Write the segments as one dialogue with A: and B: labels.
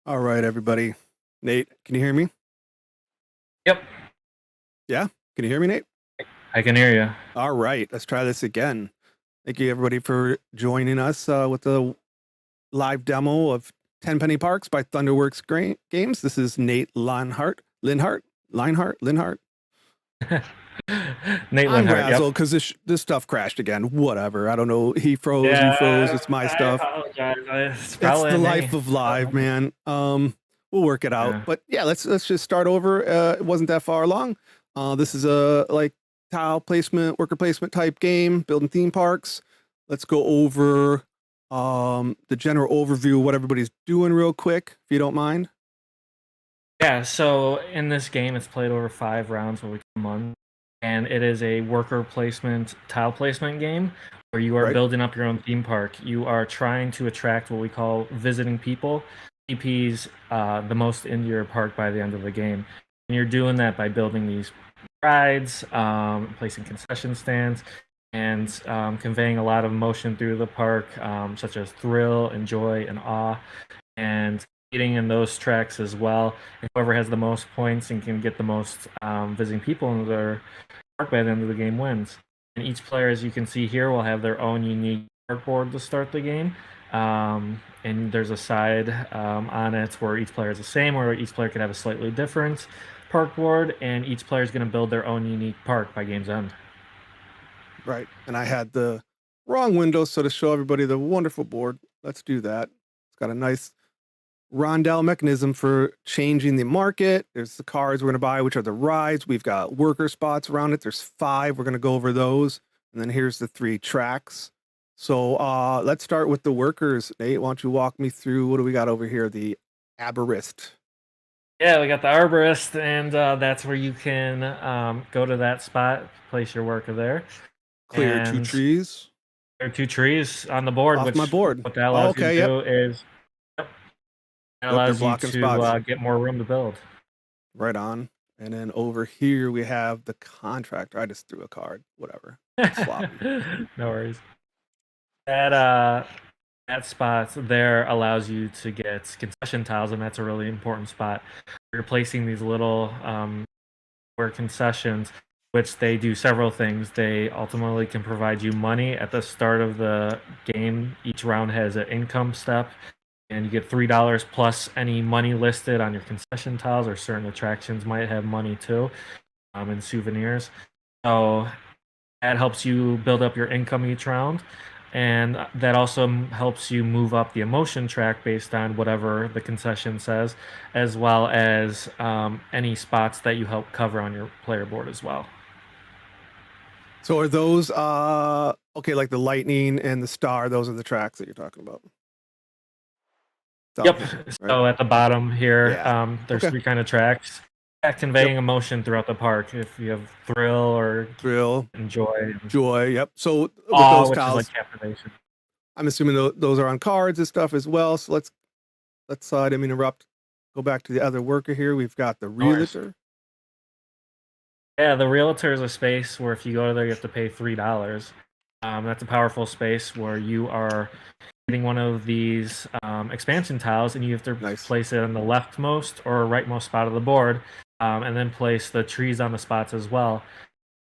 A: All right, everybody. Nate, can you hear me?
B: Yep,
A: Yeah? Can you hear me, Nate?
B: I can hear you.
A: All right, let's try this again. Thank you, everybody, for joining us with the live demo of Tenpenny Parks by Thunderworks Games. This is Nate Linhart.
B: Nate
A: I'm
B: Linhart. Yep.
A: Razzle because this stuff crashed again. Whatever. I don't know. He froze. You froze.
B: Yeah,
A: It's my
B: I
A: stuff.
B: apologize. It's
A: It's
B: probably
A: the
B: on
A: life
B: me.
A: of live, man. We'll work it out.
B: Yeah.
A: But yeah, let's just start over. It wasn't that far along. This is a like tile placement, worker placement type game, building theme parks. Let's go over the general overview of what everybody's doing real quick, if you don't mind.
B: Yeah. So in this game, it's played over 5 rounds, what we call months, and it is a worker placement, tile placement game where you are
A: Right?
B: building up your own theme park. You are trying to attract what we call visiting people, EPs, the most into your park by the end of the game. And you're doing that by building these rides, placing concession stands, and conveying a lot of emotion through the park, such as thrill and joy and awe, and getting in those tracks as well. And whoever has the most points and can get the most visiting people in their park by the end of the game wins. And each player, as you can see here, will have their own unique park board to start the game. And there's a side on it where each player is the same, or each player could have a slightly different park board, and each player is going to build their own unique park by game's end.
A: Right. And I had the wrong window, so to show everybody the wonderful board, let's do that. It's got a nice rondel mechanism for changing the market. There's the cars we're going to buy, which are the rides. We've got worker spots around it. There's 5. We're going to go over those. And then here's the 3 tracks. So let's start with the workers. Nate, why don't you walk me through what do we got over here? The arborist.
B: Yeah, we got the arborist, and that's where you can go to that spot, place your worker there.
A: Clear 2
B: And
A: trees
B: there are 2 trees on the board,
A: off my
B: which
A: board.
B: what that
A: Oh,
B: allows you to
A: okay, yep.
B: do is yep, that
A: Yep, they're
B: allows you
A: blocking spots.
B: to get more room to build.
A: Right on. And then over here we have the contractor. I just threw a card. Whatever. Sloppy.
B: No worries. That spot there allows you to get concession tiles, and that's a really important spot. You're placing these little where concessions, which they do several things. They ultimately can provide you money at the start of the game. Each round has an income step, and you get $3 plus any money listed on your concession tiles, or certain attractions might have money too, and souvenirs. So that helps you build up your income each round. And that also helps you move up the emotion track based on whatever the concession says, as well as any spots that you help cover on your player board as well.
A: So are those okay, like the lightning and the star, those are the tracks that you're talking about.
B: Yep.
A: Right?
B: So at the bottom here,
A: Yeah.
B: there's
A: Okay.
B: 3 kind of tracks. Conveying emotion throughout the park. If you have thrill or
A: Thrill,
B: enjoy,
A: joy. Yep. So with
B: awe,
A: those
B: which is like
A: tiles,
B: captivation.
A: I'm assuming those are on cards and stuff as well. So let's I didn't interrupt. Go back to the other worker here. We've got the
B: No worries.
A: realtor.
B: Yeah, the realtor is a space where if you go there, you have to pay $3. That's a powerful space where you are getting one of these expansion tiles, and you have to
A: Nice.
B: place it on the leftmost or rightmost spot of the board, and then place the trees on the spots as well.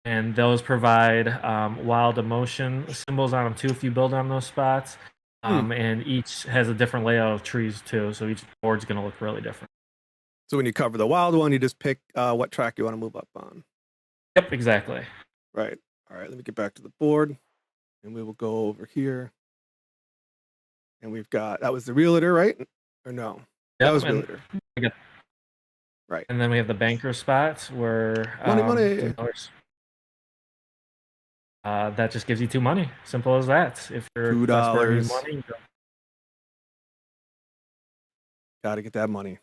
B: And those provide wild emotion symbols on them too if you build on those spots. And each has a different layout of trees too, so each board's going to look really different.
A: So when you cover the wild one, you just pick what track you want to move up on.
B: Yep, exactly.
A: Right. All right. Let me get back to the board, and we will go over here. And we've got that was the realtor, right? Or no?
B: Yep,
A: That was realtor. Right.
B: And then we have the banker spots where
A: Money.
B: $2. That just gives you 2 money. Simple as that. If you're desperate and need
A: $2.
B: money,
A: Got to get that money.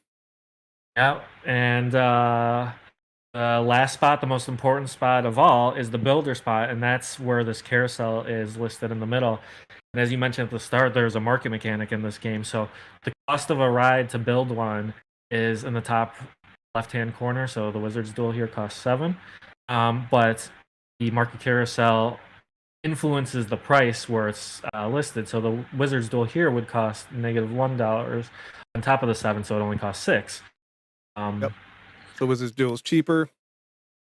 B: yeah. And the last spot, the most important spot of all, is the builder spot, and that's where this carousel is listed in the middle. And as you mentioned at the start, there's a market mechanic in this game. So the cost of a ride to build one is in the top left-hand corner. So the Wizard's Duel here costs 7. But the market carousel influences the price where it's listed. So the Wizard's Duel here would cost -$1 on top of the 7, so it only costs 6.
A: Yep. So Wizard's Duel is cheaper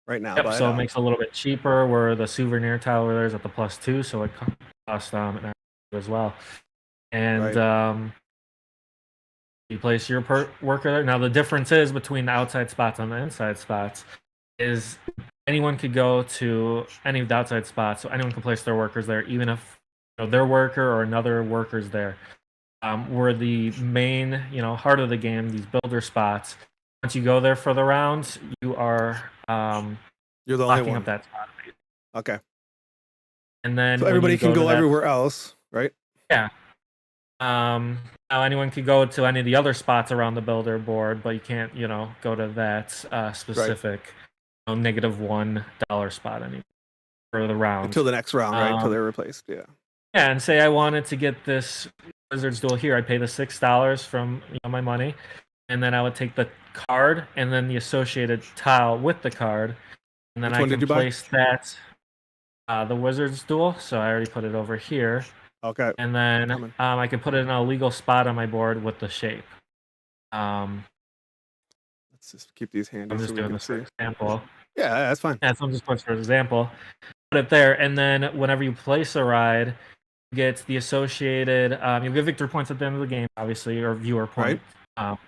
A: right now.
B: Yep, so it makes it a little bit cheaper, where the Souvenir Tower there is at the +2, so it costs an extra as well. And you place your worker there. Now the difference is between the outside spots and the inside spots is anyone could go to any of the outside spots, so anyone can place their workers there, even if their worker or another worker's there. Where the main heart of the game, these builder spots, once you go there for the round, you are
A: you're the only one
B: up that spot.
A: Okay.
B: And then
A: so everybody can go everywhere else, right?
B: Yeah. Now anyone could go to any of the other spots around the builder board, but you can't, go to that specific -$1 spot anymore for the round
A: until the next round, right? Until they're replaced. Yeah.
B: Yeah, and say I wanted to get this Wizard's Duel here, I'd pay the $6 from my money, and then I would take the card and then the associated tile with the card, and then I can place that the Wizard's Duel. So I already put it over here.
A: Okay.
B: And then I can put it in a legal spot on my board with the shape.
A: Let's just keep these handy.
B: I'm just doing this for example.
A: Yeah, that's fine.
B: Yeah, so I'm just putting for example. Put it there, and then whenever you place a ride, you get the associated. You get victory points at the end of the game, obviously, or viewer points.
A: Right.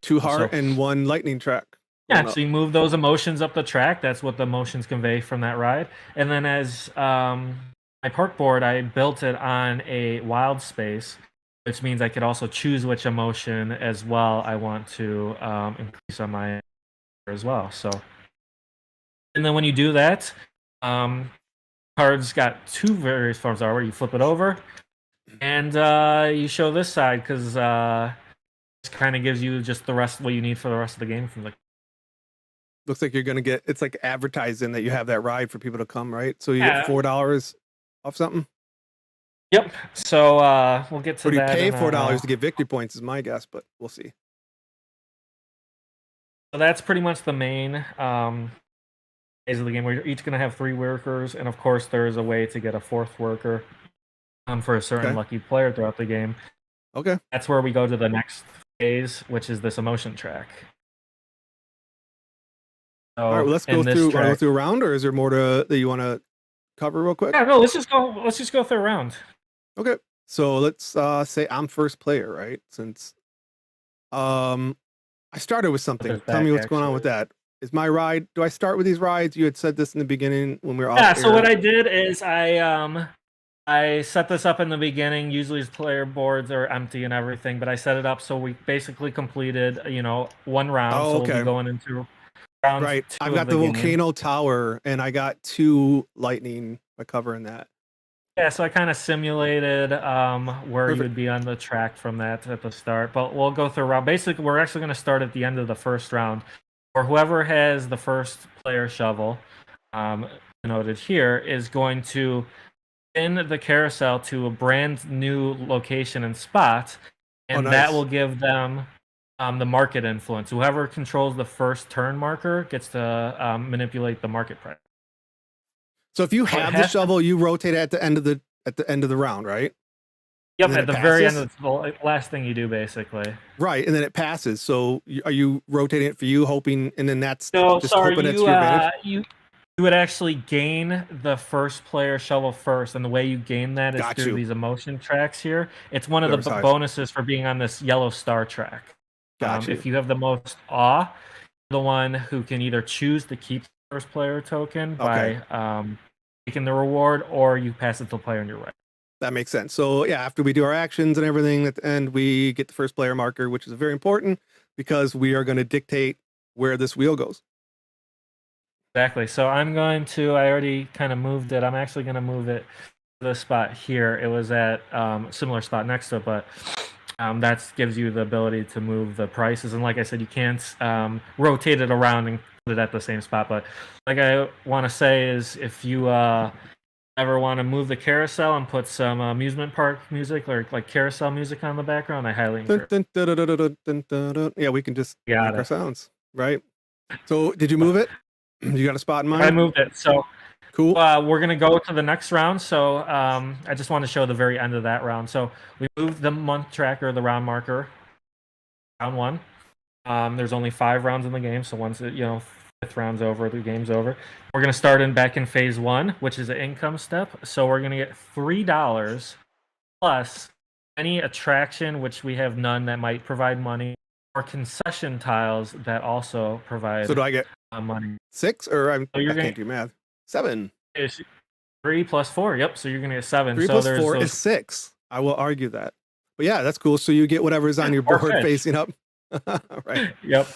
A: 2 heart and 1 lightning track.
B: Yeah, so you move those emotions up the track. That's what the emotions convey from that ride. And then as my park board, I built it on a wild space, which means I could also choose which emotion as well I want to increase on my as well. So, and then when you do that, cards got 2 various forms are where you flip it over and you show this side, because this kind of gives you just the rest what you need for the rest of the game from the.
A: Looks like you're gonna get, it's like advertising that you have that ride for people to come, right? So you get $4 off something.
B: Yep. So we'll get to that.
A: Or you pay $4 to get victory points is my guess, but we'll see.
B: So that's pretty much the main phase of the game. We're each going to have 3 workers, and of course there is a way to get a 4th worker for a certain lucky player throughout the game.
A: Okay.
B: That's where we go to the next phase, which is this emotion track. So
A: all right, well, let's go through a round, or is there more that you want to cover real quick?
B: Yeah, no, let's just go through a round.
A: Okay. So let's say I'm first player, right? Since I started with something. Tell me what's going on with that. Is my ride, do I start with these rides? You had said this in the beginning when we were off air.
B: So what I did is I set this up in the beginning. Usually player boards are empty and everything, but I set it up so we basically completed, 1 round.
A: Oh,
B: so
A: okay.
B: we'll be going into round 2.
A: I've got the volcano tower, and I got 2 lightning by covering that.
B: Yeah, so I kind of simulated where you would be on the track from that at the start, but we'll go through a round. Basically, we're actually going to start at the end of the first round, or whoever has the first player shovel, noted here, is going to spin the carousel to a brand new location and spot, and that will give them the market influence. Whoever controls the first turn marker gets to manipulate the market price.
A: So if you have the shovel, you rotate it at the end of the round, right?
B: Yep, at the very end of the last thing you do, basically.
A: Right, and then it passes. So are you rotating it for you, hoping, and then that's
B: hoping
A: it's your advantage?
B: You would actually gain the first player shovel first, and the way you gain that is through these emotion tracks here. It's one of the bonuses for being on this yellow star track. If you have the most awe, the one who can either choose to keep the first player token by taking the reward, or you pass it to the player on your right.
A: That makes sense. So yeah, after we do our actions and everything, at the end we get the first player marker, which is very important because we are going to dictate where this wheel goes.
B: Exactly. So I already kind of moved it. I'm actually going to move it to the spot here. It was at a similar spot next to it, but that gives you the ability to move the prices. And like I said, you can't rotate it around and put it at the same spot. But like I want to say is, if you ever want to move the carousel and put some amusement park music or like carousel music on the background, I highly encourage.
A: Yeah, we can just make our sounds, right? So did you move it? You got a spot in mind?
B: I moved it. So
A: Cool.
B: We're gonna go to the next round. So I just want to show the very end of that round. So we moved the month tracker, the round marker, round 1. There's only 5 rounds in the game, so once it, 5th round's over, the game's over. We're gonna start back in phase 1, which is an income step. So we're gonna get $3 plus any attraction, which we have none, that might provide money, or concession tiles that also provide.
A: So do I get
B: money?
A: 6 or I can't do math. 7.
B: It's 3 plus 4. Yep. So you're gonna get 7.
A: 3
B: so
A: plus
B: there's
A: 4 is 6. I will argue that. But yeah, that's cool. So you get whatever's on your board facing up. Right.
B: Yep.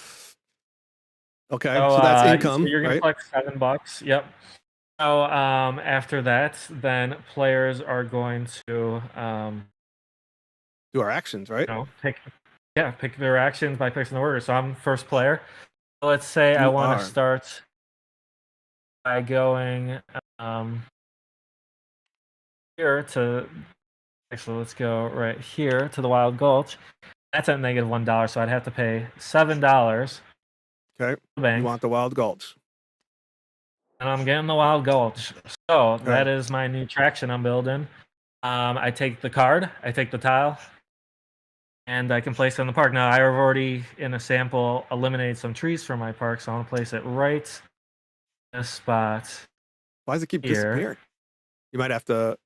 A: Okay. So that's income.
B: So you're gonna collect $7. Yep. So after that, then players are going to
A: do our actions, right?
B: Pick their actions by placing the order. So I'm first player. So let's say I want to start by going here to. Actually, let's go right here to the Wild Gulch. That's at negative $1, so I'd have to pay $7.
A: Okay. You want the Wild Gulch.
B: And I'm getting the Wild Gulch. So that is my new attraction I'm building. I take the card, I take the tile, and I can place it in the park. Now, I have already, in a sample, eliminated some trees from my park, so I'm going to place it right in a spot.
A: Why does it keep disappearing? You might have to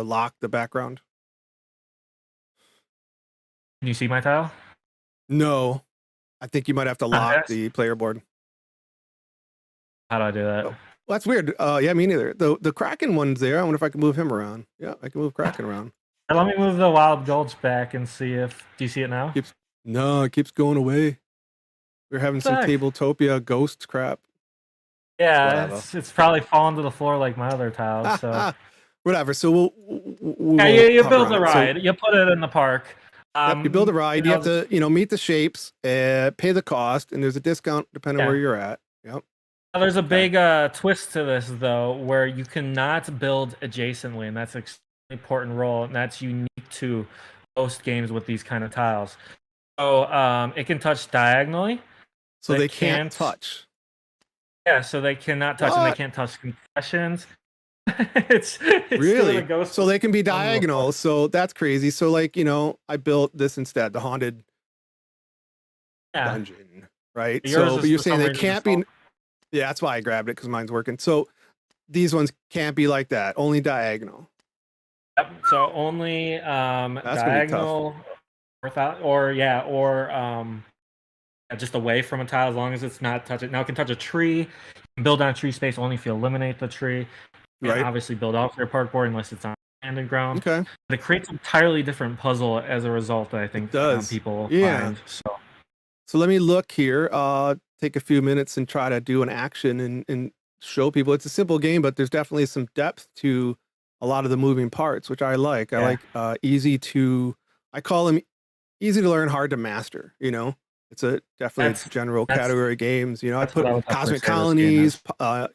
A: lock the background.
B: Can you see my tile?
A: No. I think you might have to lock the player board.
B: How do I do that?
A: Oh, well, that's weird. Yeah, me neither. The Kraken one's there. I wonder if I can move him around. Yeah, I can move Kraken around.
B: Let me move the Wild Gulch back and see if... Do you see it now?
A: No, it keeps going away. We're having some Tabletopia ghost crap.
B: Yeah, it's probably fallen to the floor like my other tiles. So
A: whatever. So we'll
B: you build the ride. So, you put it in the park.
A: You build a ride. You have to, meet the shapes, pay the cost, and there's a discount depending where you're at. Yep.
B: Now, there's a big twist to this, though, where you cannot build adjacently, and that's an important role, and that's unique to most games with these kind of tiles. So it can touch diagonally.
A: So they can't touch.
B: Yeah, so they cannot touch, and they can't touch concessions. it's
A: really so they can be diagonal. So that's crazy. So I built this instead, the haunted dungeon, right? But you're saying they can't be. Yeah, that's why I grabbed it, because mine's working. So these ones can't be like that. Only diagonal.
B: Yep. So only diagonal, or just away from a tile, as long as it's not touching. Now it can touch a tree. You can build on a tree space only if you eliminate the tree. You can obviously build off your park board unless it's on abandoned ground.
A: Okay.
B: But it creates an entirely different puzzle as a result, I think people find.
A: So let me look here. Take a few minutes and try to do an action and show people. It's a simple game, but there's definitely some depth to a lot of the moving parts, which I like. I like I call them easy to learn, hard to master. It's definitely general category games. I put Cosmic Colonies,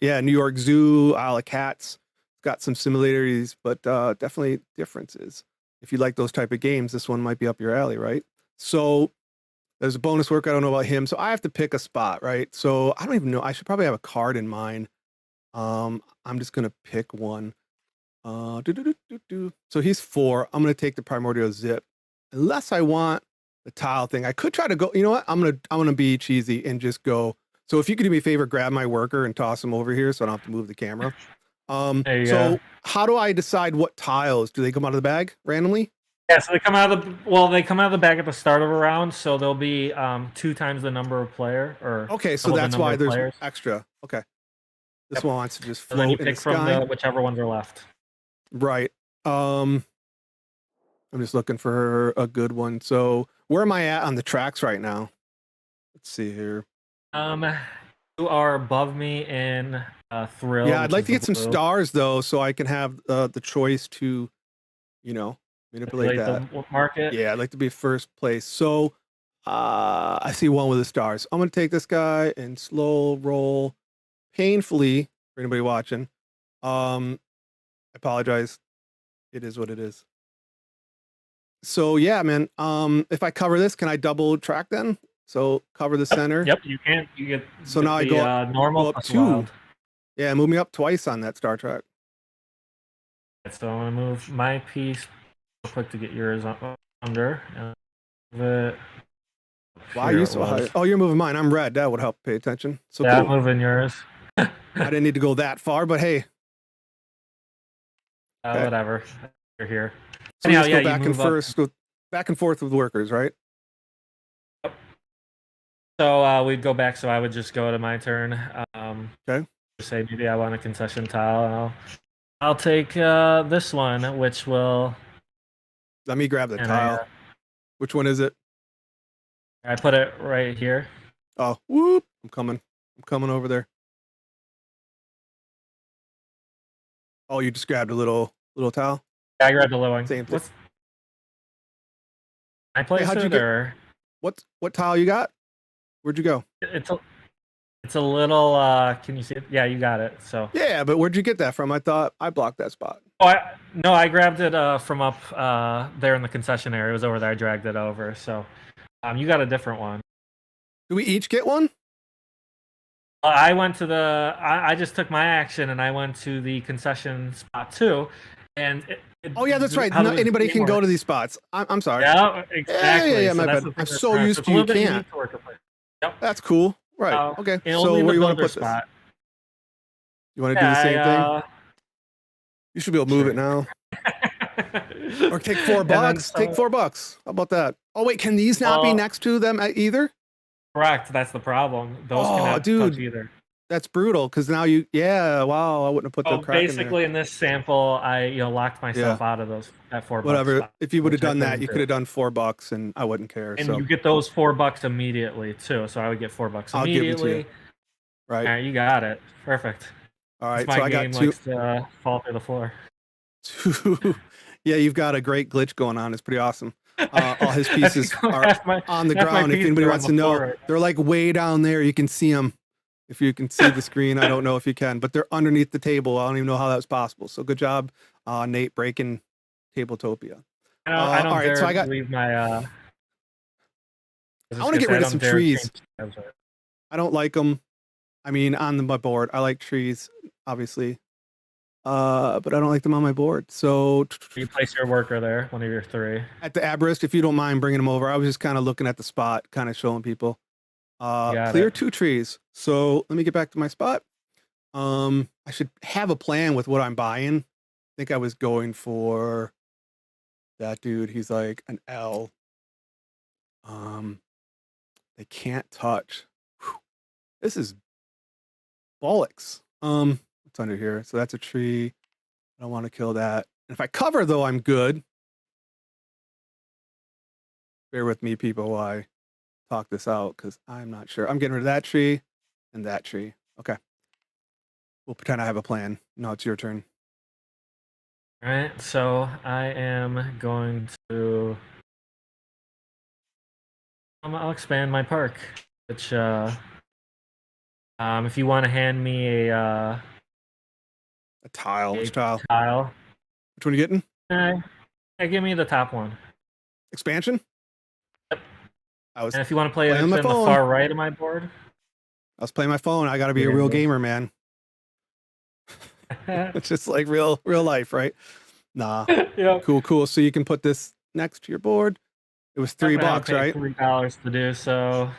A: New York Zoo, Isle of Cats. Got some similarities, but definitely differences. If you like those type of games, this one might be up your alley, right? So there's a bonus work. I don't know about him. So I have to pick a spot, right? So I don't even know. I should probably have a card in mind. I'm just going to pick one. So he's 4. I'm going to take the Primordial Zip. Unless I want the tile thing. I could try to go, you know what? I'm going to be cheesy and just go. So if you could do me a favor, grab my worker and toss him over here so I don't have to move the camera. So how do I decide what tiles? Do they come out of the bag randomly?
B: Yeah, so they come out of the bag at the start of a round, so there'll be 2 times the number of player.
A: Okay, so that's why there's extra. Okay. This one wants to just float,
B: and then you pick from whichever ones are left. Right.
A: I'm just looking for a good one. So where am I at on the tracks right now? Let's see here.
B: You are above me in Thrill.
A: Yeah, I'd like to get some stars though, so I can have the choice to, manipulate that.
B: The market.
A: Yeah, I'd like to be first place. So I see one with the stars. I'm gonna take this guy and slow roll painfully for anybody watching. I apologize. It is what it is. So yeah, man. If I cover this, can I double track then? So cover the center.
B: Yep, you can. You get
A: so now I go
B: normal
A: up 2. Yeah, move me up twice on that Star Trek.
B: So I'm gonna move my piece real quick to get yours under. The
A: Why are
B: here
A: you
B: it
A: so
B: was.
A: high? Oh, you're moving mine. I'm red. That would help pay attention. So
B: Yeah,
A: cool.
B: I'm moving yours.
A: I didn't need to go that far, but hey. Okay.
B: Whatever. You're here.
A: So we
B: Anyhow,
A: just
B: yeah,
A: go back
B: you
A: and
B: move up.
A: first, go back and forth with workers, right?
B: So we'd go back. So I would just go to my turn.
A: Okay.
B: Say maybe I want a concession tile, and I'll take this one, which will.
A: Let me grab the tile. Which one is it?
B: I put it right here.
A: Oh, whoop! I'm coming over there. Oh, you just grabbed a little tile.
B: Yeah, I grabbed the little one.
A: Same thing.
B: I placed
A: how'd you
B: it,
A: get-
B: or
A: what tile you got? Where'd you go?
B: It's a little. Can you see it? Yeah, you got it. So.
A: Yeah, but where'd you get that from? I thought I blocked that spot.
B: Oh, I grabbed it from up there in the concession area. It was over there. I dragged it over. So, you got a different one.
A: Do we each get one?
B: I went to I just took my action and I went to the concession spot too, and
A: oh yeah, that's right. Not anybody can go to these spots. I'm sorry.
B: Yeah, exactly.
A: Yeah, my bad. I'm so used to you can't.
B: Yep.
A: That's cool. Right. Okay. So
B: where
A: do you want to put
B: spot.
A: this? You want to do the same thing? You should be able to move
B: sure.
A: it now. Or take $4. Take $4. How about that? Oh wait, can these not be next to them either?
B: Correct. That's the problem. Those cannot touch either.
A: That's brutal. Because now wow, I wouldn't have put the crack in there.
B: Basically, in this sample, I locked myself out of those at $4.
A: Whatever. If you would have done that, you could have done $4, and I wouldn't care.
B: And you get those $4 immediately too. So I would get $4 immediately.
A: I'll give it to you. Right.
B: All right, you got it. Perfect.
A: All right.
B: My
A: so I got
B: game
A: two.
B: Likes to fall through the floor.
A: Yeah, you've got a great glitch going on. It's pretty awesome. All his pieces are on the ground. If anybody wants to know, they're like way down there. You can see them. If you can see the screen, I don't know if you can, but they're underneath the table. I don't even know how that was possible. So good job, Nate, breaking Tabletopia.
B: I don't
A: all right, so I got.
B: leave my.
A: I want to get rid of some trees. I don't like them. I mean, on my board, I like trees, obviously, but I don't like them on my board. So
B: you place your worker there, one of your three.
A: At the Aberist, if you don't mind bringing them over. I was just kind of looking at the spot, kind of showing people. Clear 2 trees. So let me get back to my spot. I should have a plan with what I'm buying. I think I was going for that dude. He's like an L. They can't touch. Whew. This is bollocks. What's under here? So that's a tree. I don't want to kill that. And if I cover though, I'm good. Bear with me, people, while I talk this out because I'm not sure. I'm getting rid of that tree and that tree. Okay. We'll pretend I have a plan. No, it's your turn.
B: All right. So I am going to. I'll expand my park, which if you want to hand me a
A: tile. Which tile?
B: Tile.
A: Which one are you getting?
B: Give me the top one.
A: Expansion?
B: Yep.
A: And
B: if you want to play it in the far right of my board.
A: I was playing my phone. I got to be a real gamer, man. It's just like real life, right? Nah.
B: Yep.
A: Cool. So you can put this next to your board. It was $3, right?
B: $3 to do so.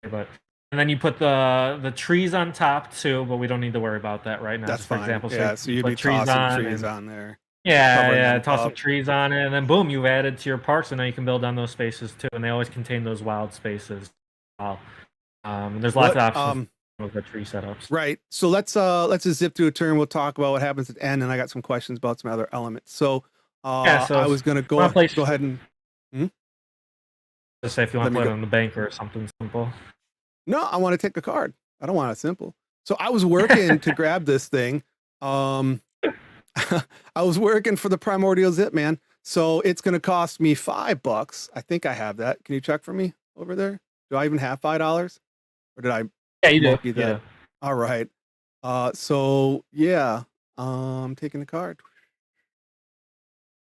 B: And then you put the trees on top too, but we don't need to worry about that right now.
A: That's fine. For example,
B: yeah,
A: so you'd be tossing trees on there.
B: Yeah, toss some trees on it, and then boom, you've added to your park, so now you can build on those spaces too, and they always contain those wild spaces. There's lots of options with the tree setups.
A: Right. So let's just zip through a turn. We'll talk about what happens at the end, and I got some questions about some other elements. So, I was gonna go ahead and.
B: Just say if you want to put it on the bank or something simple.
A: No, I want to take a card. I don't want it simple. So I was working to grab this thing. I was working for the Primordial Zip, man. So it's going to cost me $5. I think I have that. Can you check for me over there? Do I even have $5? Or did I?
B: Yeah, you do.
A: Yeah. All right. So yeah, I'm taking the card.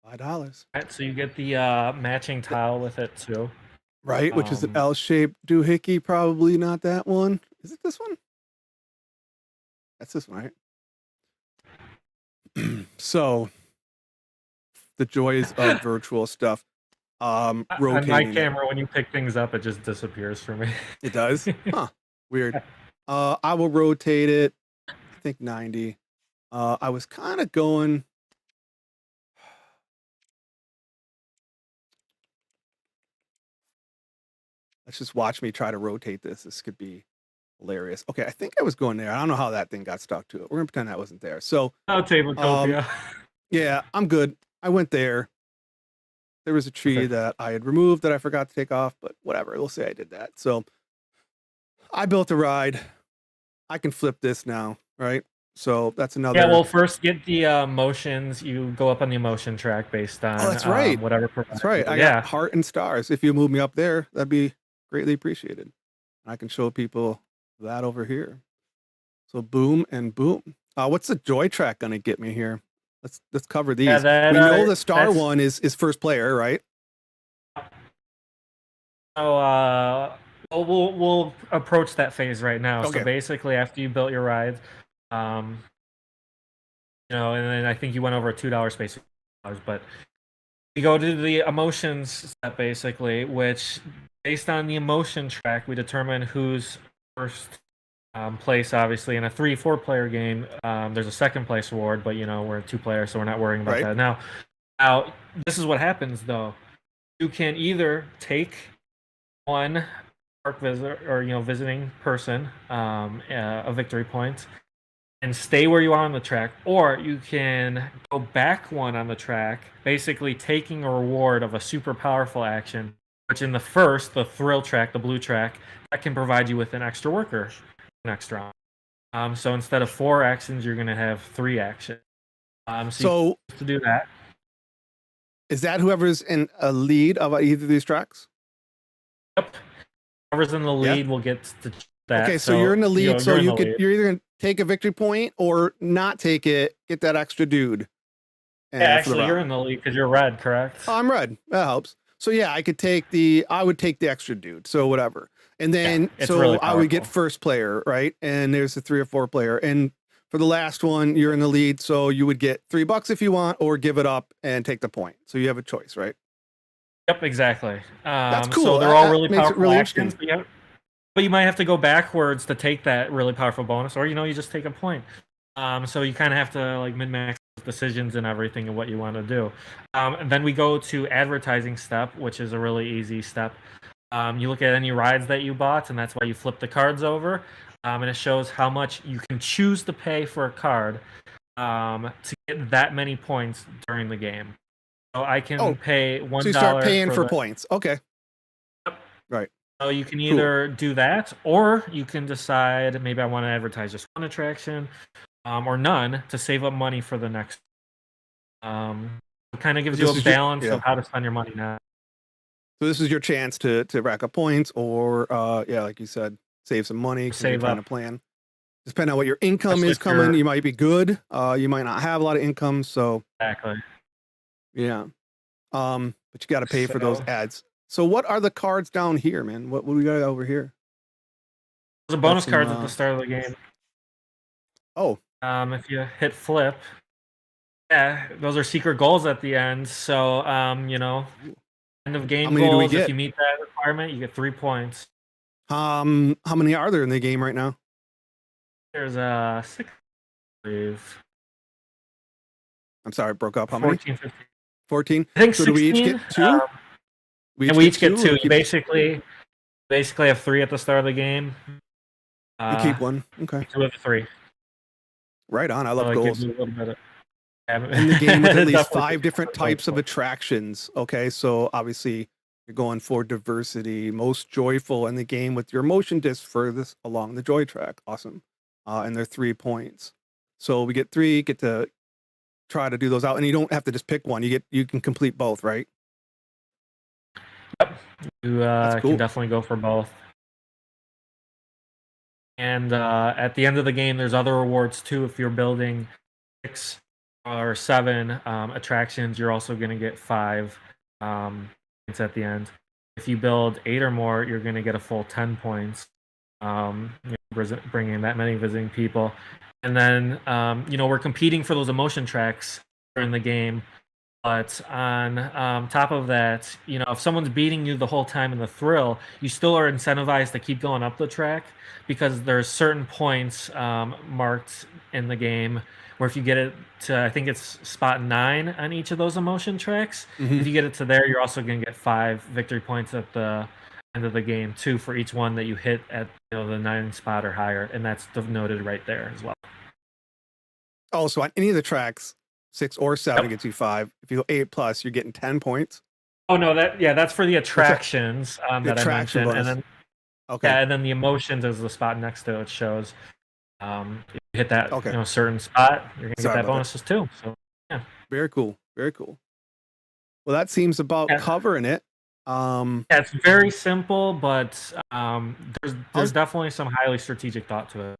A: $5.
B: All right, so you get the matching tile with it too.
A: Right, which is an L-shaped doohickey. Probably not that one. Is it this one? That's this one, right? So the joys of virtual stuff.
B: On my
A: Rotating it.
B: camera, when you pick things up, it just disappears for me.
A: It does? Huh. Weird. I will rotate it, I think 90. I was kind of going. Let's just watch me try to rotate this. This could be hilarious. Okay, I think I was going there. I don't know how that thing got stuck to it. We're gonna pretend that wasn't there. So,
B: Oh, Tabletopia.
A: yeah, I'm good. I went there. There was a tree
B: Okay.
A: that I had removed that I forgot to take off, but whatever. We'll say I did that. So, I built a ride. I can flip this now, right? So that's another.
B: Yeah, well, first get the motions. You go up on the emotion track based on
A: that's right.
B: whatever.
A: That's right. I got heart and stars. If you move me up there, that'd be greatly appreciated. I can show people that over here. So boom and boom. What's the joy track gonna get me here? Let's cover these.
B: Yeah,
A: we know the star one is first player, right?
B: So we'll approach that phase right now.
A: Okay.
B: So basically, after you built your ride, and then I think you went over a $2 space, but you go to the emotions step basically, which based on the emotion track, we determine who's first place. Obviously, in a 3-4 player game, there's a second place award, but we're a 2-player, so we're not worrying about that now. Now, this is what happens though. You can either take one park visitor or visiting person a victory point and stay where you are on the track, or you can go back one on the track, basically taking a reward of a super powerful action, which in the thrill track, the blue track, that can provide you with an extra worker next round. So instead of 4 actions, you're going to have 3 actions. So to do that,
A: is that whoever's in a lead of either of these tracks?
B: Yep. Whoever's in the lead will get to that.
A: Okay, so you're in the lead, so you're either gonna take a victory point or not take it, get that extra dude.
B: Yeah, actually, you're in the lead because you're red, correct?
A: Oh, I'm red. That helps. So yeah, I would take the extra dude. So whatever, and then really I would get first player, right? And there's a 3 or 4 player, and for the last one, you're in the lead, so you would get $3 if you want, or give it up and take the point. So you have a choice, right?
B: Yep, exactly.
A: That's cool.
B: So they're all really powerful actions, but you might have to go backwards to take that really powerful bonus, or you just take a point. So you kind of have to min-max decisions and everything and what you want to do. And then we go to advertising step, which is a really easy step. You look at any rides that you bought, and that's why you flip the cards over, and it shows how much you can choose to pay for a card to get that many points during the game. So I can pay $1.
A: So you start paying for points. Okay.
B: Yep.
A: Right.
B: So you can either do that, or you can decide maybe I want to advertise just one attraction, or none to save up money for the next. It kind of gives you a balance of how to spend your money now.
A: So this is your chance to rack up points, or like you said, save some money. Save up. Plan. Depending on what your income is coming, you might be good. You might not have a lot of income. So
B: exactly.
A: Yeah. But you got to pay for those ads. So what are the cards down here, man? What do we got over here?
B: Those are bonus cards at the start of the game.
A: Oh.
B: If you hit flip, those are secret goals at the end. So, end of game goals. If you meet that requirement, you get 3 points.
A: How many are there in the game right now?
B: There's 6.
A: I'm sorry, it broke up. How
B: 14,
A: many?
B: 15.
A: 14.
B: I think
A: so
B: 16.
A: Do we each get 2?
B: We each get 2. You basically have 3 at the start of the game.
A: You keep 1. Okay.
B: 2 of 3.
A: Right on. I love goals.
B: In
A: the game with at least 5 different types of attractions. Okay, so obviously you're going for diversity, most joyful in the game with your motion disc furthest along the joy track. Awesome. And they're 3 points. So we get 3, get to try to do those out, and you don't have to just pick one. You can complete both, right?
B: Yep. You can definitely go for both. And at the end of the game, there's other rewards too. If you're building 6 or 7 attractions, you're also going to get 5 points at the end. If you build 8 or more, you're going to get a full 10 points. bringing that many visiting people. And then, we're competing for those emotion tracks during the game. But on top of that, if someone's beating you the whole time in the thrill, you still are incentivized to keep going up the track because there's certain points marked in the game where if you get it to, I think it's spot 9 on each of those emotion tracks, if you get it to there, you're also going to get 5 victory points at the end of the game too for each one that you hit at the 9 spot or higher, and that's denoted right there as well.
A: Oh, so on any of the tracks, 6 or 7
B: Yep.
A: gets you 5. If you go 8+, you're getting 10 points.
B: Oh no, that's for the attractions that I mentioned, and then
A: okay,
B: and then the emotions is the spot next to it shows. If you hit that
A: okay,
B: certain spot, you're gonna
A: Sorry
B: get that
A: about that.
B: bonuses too. So
A: very cool, very cool. Well, that seems about
B: Yeah.
A: covering it.
B: yeah, it's very simple, but there's
A: How's-
B: definitely some highly strategic thought to it.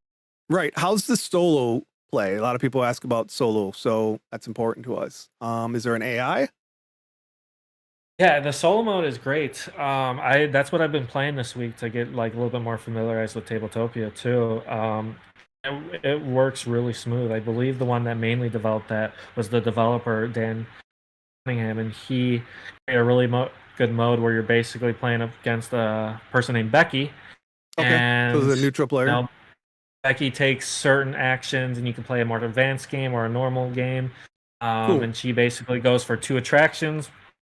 A: Right. How's the solo play? A lot of people ask about solo, so that's important to us. Is there an AI?
B: Yeah, the solo mode is great. That's what I've been playing this week to get like a little bit more familiarized with Tabletopia too. It works really smooth. I believe the one that mainly developed that was the developer Dan Cunningham, and he made a really good mode where you're basically playing against a person named Becky.
A: Okay,
B: And
A: so there's a neutral player.
B: Becky takes certain actions, and you can play a more advanced game or a normal game.
A: Cool.
B: And she basically goes for 2 attractions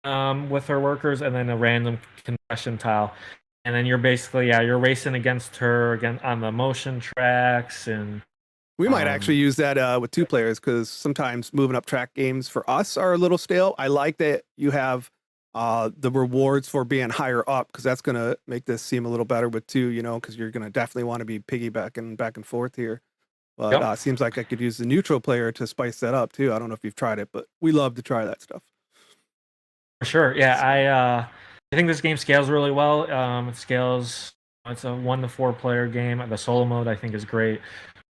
B: with her workers, and then a random concession tile. And then you're basically you're racing against her again on the motion tracks, and
A: We might actually use that with 2 players because sometimes moving up track games for us are a little stale. I like that you have the rewards for being higher up because that's going to make this seem a little better with 2, because you're going to definitely want to be piggybacking back and forth here. But
B: Yep.
A: Seems like I could use the neutral player to spice that up too. I don't know if you've tried it, but we love to try that stuff.
B: For sure. Yeah, I think this game scales really well. It scales. It's a 1 to 4 player game. The solo mode I think is great.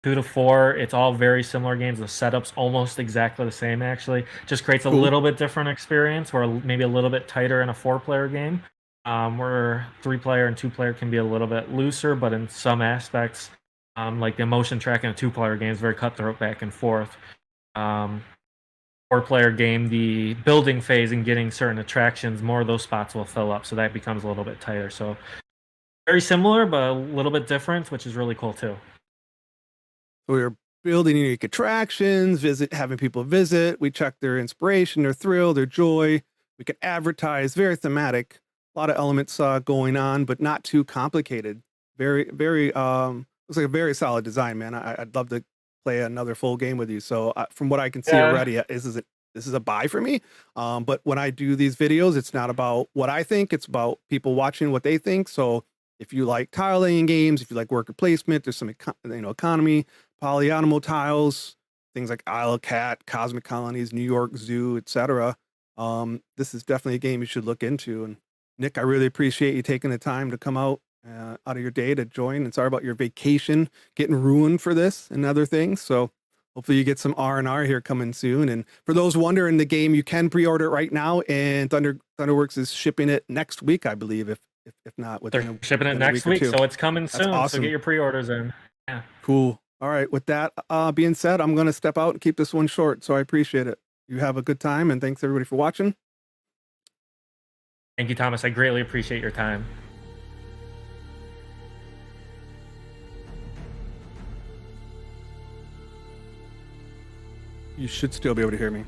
B: 2 to 4, it's all very similar games. The setup's almost exactly the same. Actually, just creates a little bit different experience, or maybe a little bit tighter in a 4-player game. Where 3-player and 2-player can be a little bit looser, but in some aspects, like the emotion track in a 2-player game is very cutthroat back and forth. 4-player game, the building phase and getting certain attractions, more of those spots will fill up, so that becomes a little bit tighter. So very similar, but a little bit different, which is really cool too.
A: We're building unique attractions, having people visit. We check their inspiration, their thrill, their joy. We can advertise, very thematic. A lot of elements going on, but not too complicated. Very, very, looks like a very solid design, man. I'd love to play another full game with you. So from what I can see already, this is a buy for me. But when I do these videos, it's not about what I think. It's about people watching what they think. So if you like tile laying games, if you like worker placement, there's some economy, polyanimal tiles, things like Isle of Cat, Cosmic Colonies, New York Zoo, etc. This is definitely a game you should look into. And Nick, I really appreciate you taking the time to come out of your day to join. And sorry about your vacation getting ruined for this and other things. So hopefully you get some R&R here coming soon. And for those wondering, the game, you can pre-order it right now, and Thunderworks is shipping it next week, I believe, if not
B: They're shipping it next week, so it's coming soon.
A: Awesome.
B: So get your pre-orders in. Yeah.
A: Cool. All right. With that being said, I'm going to step out and keep this one short. So I appreciate it. You have a good time, and thanks everybody for watching.
B: Thank you, Thomas. I greatly appreciate your time.
A: You should still be able to hear me.